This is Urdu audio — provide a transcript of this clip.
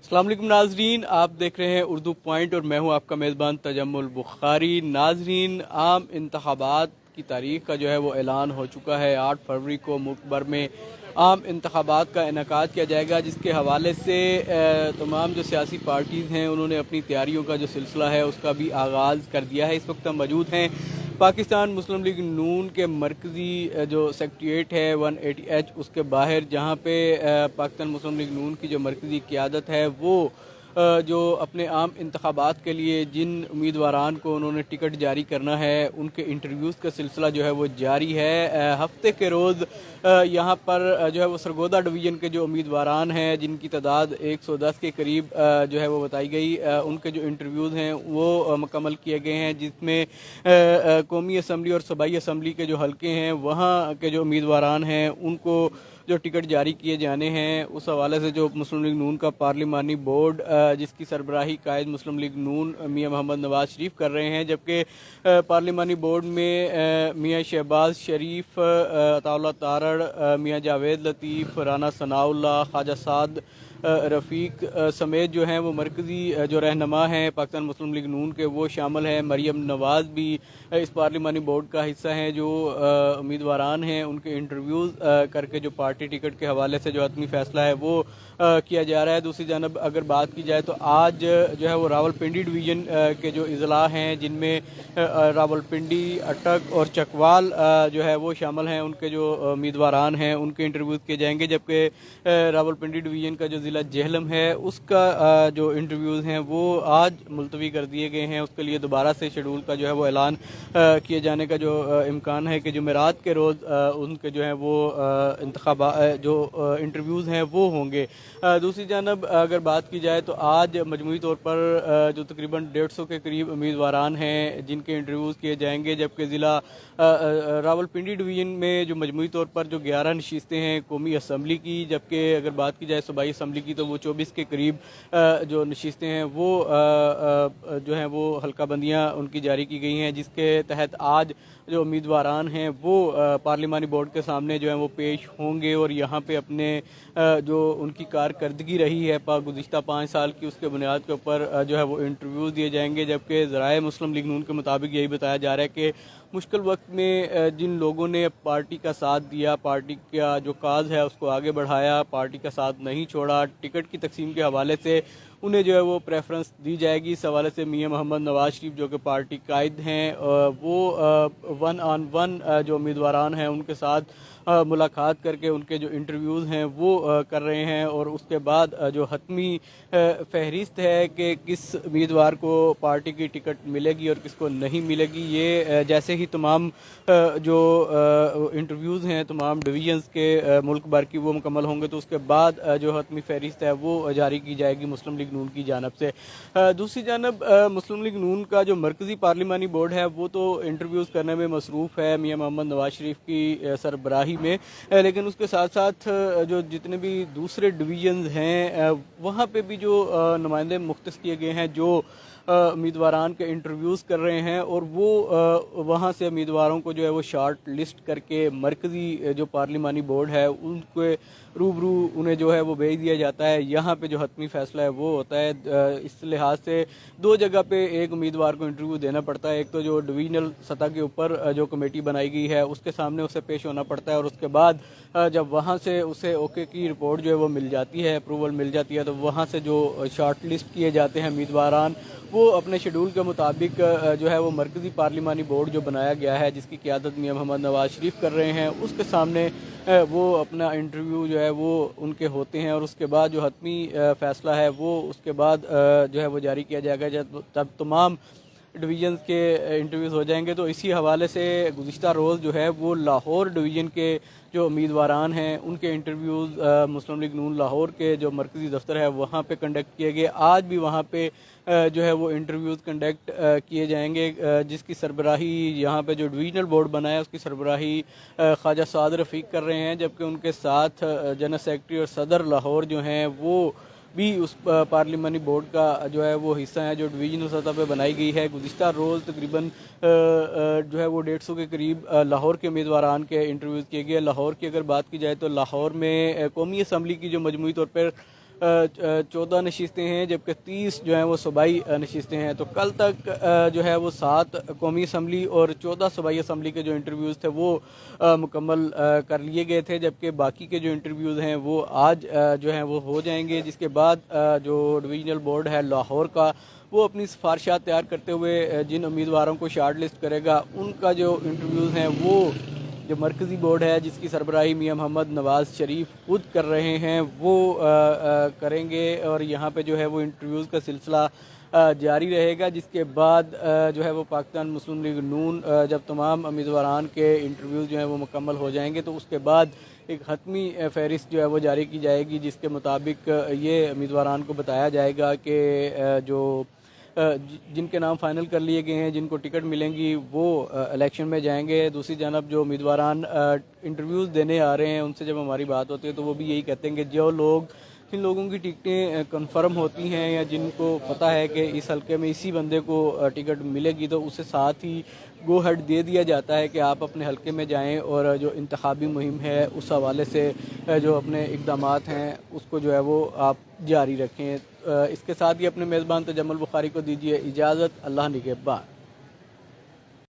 السلام علیکم ناظرین، آپ دیکھ رہے ہیں اردو پوائنٹ اور میں ہوں آپ کا میزبان تجمل بخاری۔ ناظرین، عام انتخابات کی تاریخ کا جو ہے وہ اعلان ہو چکا ہے۔ 8 فروری کو ملک بھر میں عام انتخابات کا انعقاد کیا جائے گا، جس کے حوالے سے تمام جو سیاسی پارٹیز ہیں انہوں نے اپنی تیاریوں کا جو سلسلہ ہے اس کا بھی آغاز کر دیا ہے۔ اس وقت ہم موجود ہیں پاکستان مسلم لیگ نون کے مرکزی جو سیکریٹریٹ ہے 180H اس کے باہر، جہاں پہ پاکستان مسلم لیگ نون کی جو مرکزی قیادت ہے وہ جو اپنے عام انتخابات کے لیے جن امیدواران کو انہوں نے ٹکٹ جاری کرنا ہے ان کے انٹرویوز کا سلسلہ جو ہے وہ جاری ہے۔ ہفتے کے روز یہاں پر جو ہے وہ سرگودا ڈویژن کے جو امیدواران ہیں جن کی تعداد 110 کے قریب جو ہے وہ بتائی گئی، ان کے جو انٹرویوز ہیں وہ مکمل کیے گئے ہیں، جس میں قومی اسمبلی اور صوبائی اسمبلی کے جو حلقے ہیں وہاں کے جو امیدواران ہیں ان کو جو ٹکٹ جاری کیے جانے ہیں، اس حوالے سے جو مسلم لیگ نون کا پارلیمانی بورڈ جس کی سربراہی قائد مسلم لیگ نون میاں محمد نواز شریف کر رہے ہیں، جبکہ پارلیمانی بورڈ میں میاں شہباز شریف، عطا اللہ تارڑ، میاں جاوید لطیف، رانا ثناء اللہ، خواجہ سعد رفیق سمیت جو ہیں وہ مرکزی جو رہنما ہیں پاکستان مسلم لیگ نون کے وہ شامل ہیں۔ مریم نواز بھی اس پارلیمانی بورڈ کا حصہ ہیں۔ جو امیدواران ہیں ان کے انٹرویوز کر کے جو پارٹی ٹکٹ کے حوالے سے جو حتمی فیصلہ ہے وہ کیا جا رہا ہے۔ دوسری جانب اگر بات کی جائے تو آج جو ہے وہ راولپنڈی ڈویژن کے جو اضلاع ہیں جن میں راولپنڈی، اٹک اور چکوال جو ہے وہ شامل ہیں، ان کے جو امیدواران ہیں ان کے انٹرویوز کیے جائیں گے، جبکہ راولپنڈی ڈویژن کا جو ضلع جہلم ہے اس کا جو انٹرویوز ہیں وہ آج ملتوی کر دیے گئے ہیں۔ اس کے لیے دوبارہ سے شیڈول کا جو ہے وہ اعلان کیے جانے کا جو امکان ہے کہ جمعرات کے روز ان کے جو ہیں وہ جو انٹرویوز ہیں وہ ہوں گے۔ دوسری جانب اگر بات کی جائے تو آج مجموعی طور پر جو تقریباً 150 کے قریب امیدواران ہیں جن کے انٹرویوز کیے جائیں گے، جبکہ ضلع راولپنڈی ڈویژن میں جو مجموعی طور پر جو 11 نشستیں ہیں قومی اسمبلی کی، جبکہ اگر بات کی جائے صوبائی اسمبلی کی تو وہ 24 کے قریب جو نشستیں ہیں وہ جو ہیں وہ حلقہ بندیاں ان کی جاری کی گئی ہیں، جس کے تحت آج جو امیدواران ہیں وہ پارلیمانی بورڈ کے سامنے جو ہیں وہ پیش ہوں گے اور یہاں پہ اپنے جو ان کی کارکردگی رہی ہے گزشتہ 5 سال کی اس کے بنیاد کے اوپر جو ہے وہ انٹرویوز دیے جائیں گے۔ جبکہ ذرائع مسلم لیگ نون کے مطابق یہی بتایا جا رہا ہے کہ مشکل وقت میں جن لوگوں نے پارٹی کا ساتھ دیا، پارٹی کا جو کاز ہے اس کو آگے بڑھایا، پارٹی کا ساتھ نہیں چھوڑا، ٹکٹ کی تقسیم کے حوالے سے انہیں جو ہے وہ پریفرنس دی جائے گی۔ اس حوالے سے میاں محمد نواز شریف جو کہ پارٹی قائد ہیں وہ 1 on 1 جو امیدواران ہیں ان کے ساتھ ملاقات کر کے ان کے جو انٹرویوز ہیں وہ کر رہے ہیں، اور اس کے بعد جو حتمی فہرست ہے کہ کس امیدوار کو پارٹی کی ٹکٹ ملے گی اور کس کو نہیں ملے گی، یہ جیسے ہی تمام جو انٹرویوز ہیں تمام ڈویژنز کے ملک بھر کی وہ مکمل ہوں گے تو اس کے بعد جو حتمی فہرست ہے وہ جاری کی جائے گی مسلم لیگ نون کی جانب سے۔ دوسری جانب مسلم لیگ نون کا جو مرکزی پارلیمانی بورڈ ہے وہ تو انٹرویوز کرنے میں مصروف ہے میاں محمد نواز شریف کی سربراہی میں، لیکن اس کے ساتھ ساتھ جو جتنے بھی دوسرے ڈویژنز ہیں وہاں پہ بھی جو نمائندے مختص کیے گئے ہیں جو امیدواران کے انٹرویوز کر رہے ہیں، اور وہ وہاں سے امیدواروں کو جو ہے وہ شارٹ لسٹ کر کے مرکزی جو پارلیمانی بورڈ ہے ان کے روبرو انہیں جو ہے وہ بھیج دیا جاتا ہے۔ یہاں پہ جو حتمی فیصلہ ہے وہ ہوتا ہے۔ اس لحاظ سے 2 جگہ پہ ایک امیدوار کو انٹرویو دینا پڑتا ہے، ایک تو جو ڈویژنل سطح کے اوپر جو کمیٹی بنائی گئی ہے اس کے سامنے اسے پیش ہونا پڑتا ہے، اور اس کے بعد جب وہاں سے اسے اوکے کی رپورٹ جو ہے وہ مل جاتی ہے، اپروول مل جاتی ہے، تو وہاں سے جو شارٹ لسٹ کیے جاتے ہیں امیدواران وہ اپنے شیڈول کے مطابق جو ہے وہ مرکزی پارلیمانی بورڈ جو بنایا گیا ہے جس کی قیادت میاں محمد نواز شریف کر رہے ہیں اس کے سامنے وہ اپنا انٹرویو جو ہے وہ ان کے ہوتے ہیں، اور اس کے بعد جو حتمی فیصلہ ہے وہ اس کے بعد جو ہے وہ جاری کیا جائے گا جب تمام ڈویژنز کے انٹرویوز ہو جائیں گے۔ تو اسی حوالے سے گزشتہ روز جو ہے وہ لاہور ڈویژن کے جو امیدواران ہیں ان کے انٹرویوز مسلم لیگ نون لاہور کے جو مرکزی دفتر ہے وہاں پہ کنڈکٹ کیے گئے۔ آج بھی وہاں پہ جو ہے وہ انٹرویوز کنڈکٹ کیے جائیں گے، جس کی سربراہی یہاں پہ جو ڈویژنل بورڈ بنا ہے اس کی سربراہی خواجہ سعد رفیق کر رہے ہیں، جبکہ ان کے ساتھ جنرل سیکرٹری اور صدر لاہور جو ہیں وہ بھی اس پارلیمانی بورڈ کا جو ہے وہ حصہ ہیں جو ڈویژنل سطح پہ بنائی گئی ہے۔ گزشتہ روز تقریباً جو ہے وہ 150 کے قریب لاہور کے امیدواران کے انٹرویوز کیے گئے۔ لاہور کی اگر بات کی جائے تو لاہور میں قومی اسمبلی کی جو مجموعی طور پر 14 نشستیں ہیں، جبکہ 30 جو ہیں وہ صوبائی نشستیں ہیں۔ تو کل تک جو ہے وہ 7 قومی اسمبلی اور 14 صوبائی اسمبلی کے جو انٹرویوز تھے وہ مکمل کر لیے گئے تھے، جبکہ باقی کے جو انٹرویوز ہیں وہ آج جو ہیں وہ ہو جائیں گے، جس کے بعد جو ڈویژنل بورڈ ہے لاہور کا وہ اپنی سفارشات تیار کرتے ہوئے جن امیدواروں کو شارٹ لسٹ کرے گا ان کا جو انٹرویوز ہیں وہ جو مرکزی بورڈ ہے جس کی سربراہی میاں محمد نواز شریف خود کر رہے ہیں وہ کریں گے، اور یہاں پہ جو ہے وہ انٹرویوز کا سلسلہ جاری رہے گا، جس کے بعد جو ہے وہ پاکستان مسلم لیگ نون جب تمام امیدواران کے انٹرویوز جو ہیں وہ مکمل ہو جائیں گے تو اس کے بعد ایک حتمی فہرست جو ہے وہ جاری کی جائے گی، جس کے مطابق یہ امیدواران کو بتایا جائے گا کہ جو جن کے نام فائنل کر لیے گئے ہیں، جن کو ٹکٹ ملیں گی وہ الیکشن میں جائیں گے۔ دوسری جانب جو امیدواران انٹرویوز دینے آ رہے ہیں ان سے جب ہماری بات ہوتی ہے تو وہ بھی یہی کہتے ہیں کہ جن لوگوں کی ٹکٹیں کنفرم ہوتی ہیں یا جن کو پتہ ہے کہ اس حلقے میں اسی بندے کو ٹکٹ ملے گی تو اسے ساتھ ہی گو ہیڈ دے دیا جاتا ہے کہ آپ اپنے حلقے میں جائیں اور جو انتخابی مہم ہے اس حوالے سے جو اپنے اقدامات ہیں اس کو جو ہے وہ آپ جاری رکھیں۔ اس کے ساتھ ہی اپنے میزبان تجمل بخاری کو دیجیے اجازت۔ اللہ نگہبان۔